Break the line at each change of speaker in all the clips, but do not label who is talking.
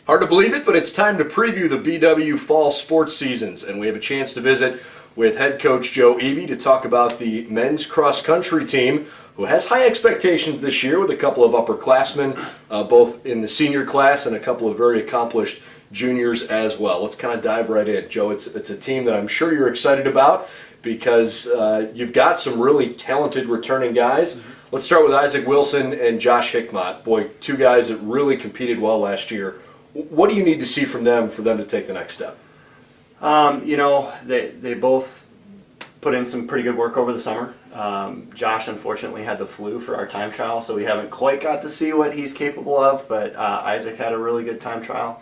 Hard to believe it, but it's time to preview the BW fall sports seasons, and we have a chance to visit with head coach Joe Eby to talk about the men's cross-country team, who has high expectations this year with a couple of upperclassmen, both in the senior class and a couple of very accomplished juniors as well. Let's kind of dive right in. Joe, it's a team that I'm sure you're excited about because you've got some really talented returning guys. Let's start with Isaac Wilson and Josh Hickmott. Boy, two guys that really competed well last year. What do you need to see from them for them to take the next step?
They both put in some pretty good work over the summer. Josh unfortunately had the flu for our time trial, so we haven't quite got to see what he's capable of, but Isaac had a really good time trial.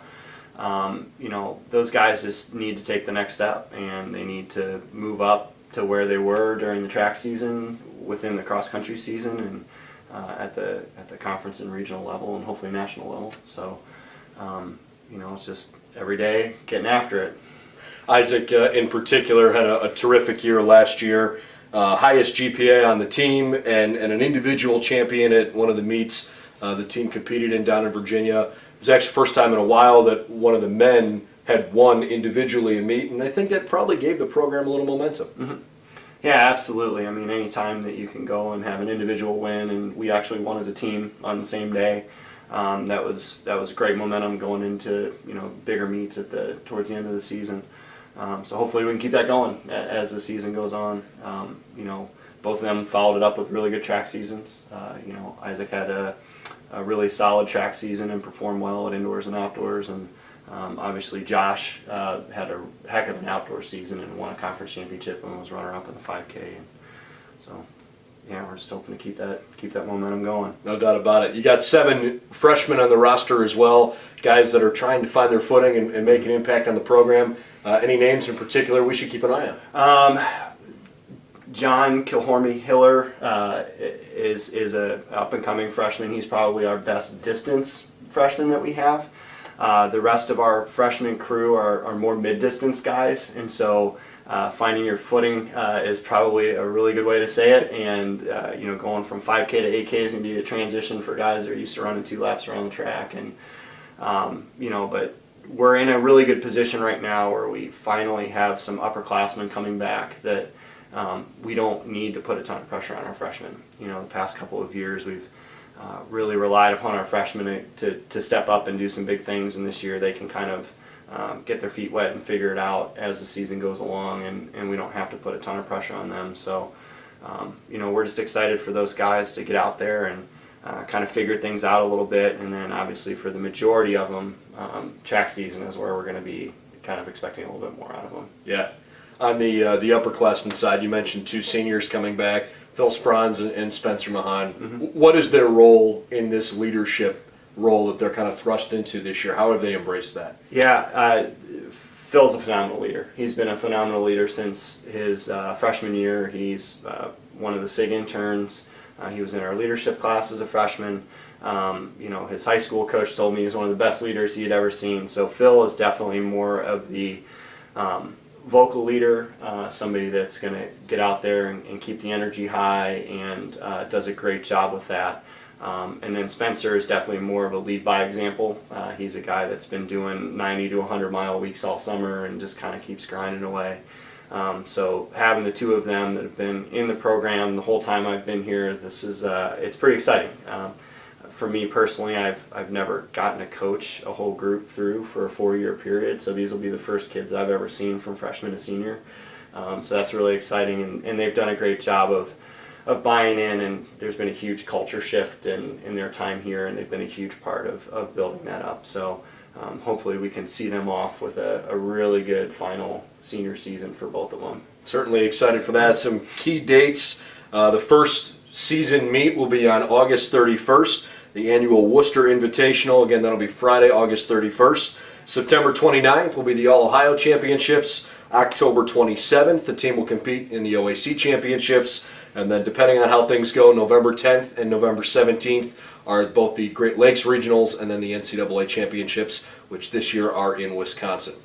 Those guys just need to take the next step, and they need to move up to where they were during the track season, within the cross-country season, and at the conference and regional level, and hopefully national level. So, it's just every day getting after it.
Isaac, in particular, had a terrific year last year. Highest GPA on the team and an individual champion at one of the meets the team competed in down in Virginia. It was actually the first time in a while that one of the men had won individually a meet, and I think that probably gave the program a little momentum.
Mm-hmm. Yeah, absolutely. I mean, any time that you can go and have an individual win, and we actually won as a team on the same day, that was great momentum going into bigger meets towards the end of the season. So hopefully we can keep that going as the season goes on. Both of them followed it up with really good track seasons. Isaac had a really solid track season and performed well at indoors and outdoors, and obviously Josh had a heck of an outdoor season and won a conference championship and was runner-up in the 5K. And so, yeah, we're just hoping to keep that momentum going.
No doubt about it. You got 7 freshmen on the roster as well, guys that are trying to find their footing and make an impact on the program. Any names in particular we should keep an eye
on? John Kilhormy Hiller is a up-and-coming freshman. He's probably our best distance freshman that we have. The rest of our freshman crew are more mid-distance guys, and so finding your footing is probably a really good way to say it. And going from 5K to 8K is going to be a transition for guys that are used to running 2 laps around the track. And but we're in a really good position right now where we finally have some upperclassmen coming back that we don't need to put a ton of pressure on our freshmen. The past couple of years we've really relied upon our freshmen to step up and do some big things, and this year they can kind of get their feet wet and figure it out as the season goes along, and we don't have to put a ton of pressure on them. So we're just excited for those guys to get out there and kind of figure things out a little bit, and then obviously for the majority of them, track season is where we're going to be kind of expecting a little bit more out of them.
Yeah. On the upperclassmen side, you mentioned 2 seniors coming back, Phil Sprons and Spencer Mahan. Mm-hmm. What is their role in this leadership role that they're kind of thrust into this year? How have they embraced that?
Yeah, Phil's a phenomenal leader. He's been a phenomenal leader since his freshman year. He's one of the SIG interns. He was in our leadership class as a freshman. His high school coach told me he's one of the best leaders he had ever seen. So Phil is definitely more of the vocal leader, somebody that's going to get out there and keep the energy high, and does a great job with that. And then Spencer is definitely more of a lead by example. He's a guy that's been doing 90 to 100 mile weeks all summer and just kind of keeps grinding away. So having the 2 of them that have been in the program the whole time I've been here, this is it's pretty exciting. For me personally, I've never gotten to coach a whole group through for a 4-year period, so these will be the first kids I've ever seen from freshman to senior. So that's really exciting, and they've done a great job of buying in, and there's been a huge culture shift in their time here, and they've been a huge part of building that up. So hopefully we can see them off with a really good final senior season for both of them.
Certainly excited for that. Some key dates. The first season meet will be on August 31st. The annual Worcester Invitational, again, that'll be Friday, August 31st. September 29th will be the All-Ohio Championships. October 27th, the team will compete in the OAC Championships. And then depending on how things go, November 10th and November 17th are both the Great Lakes Regionals and then the NCAA Championships, which this year are in Wisconsin.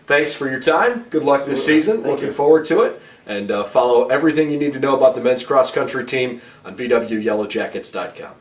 Thanks for your time. Good luck this season. Looking forward to it. And follow everything you need to know about the men's cross-country team on bwyellowjackets.com.